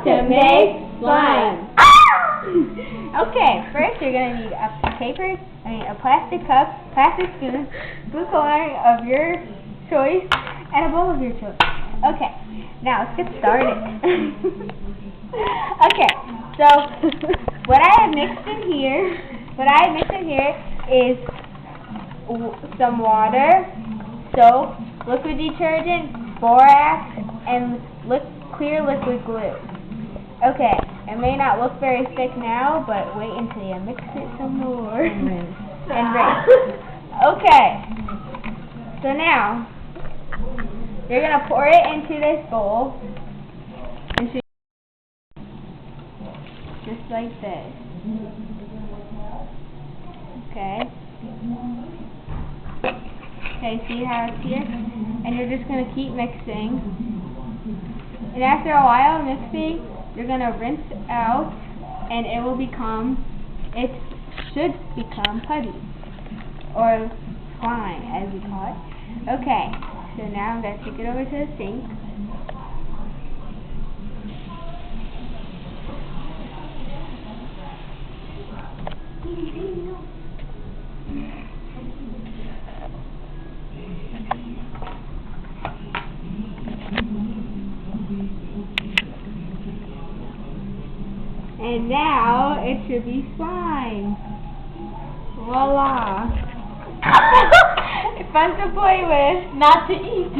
to make slime. Okay, first you're going to need a plastic cup, plastic spoon, food coloring of your choice, and a bowl of your choice. Okay, now let's get started. Okay, so what I have mixed in here is some water, soap, liquid detergent, borax, and clear liquid glue. Okay, it may not look very thick now, but wait until you mix it some more. And rinse. Okay, so now you're going to pour it into this bowl. Just like this. Okay. Okay, see how it's here? And you're just going to keep mixing. And after a while of mixing, you're going to rinse out, and it should become putty, or slime, as we call it. Okay, so now I'm going to take it over to the sink. And now it should be slime. Voila. It's fun to play with. Not to eat.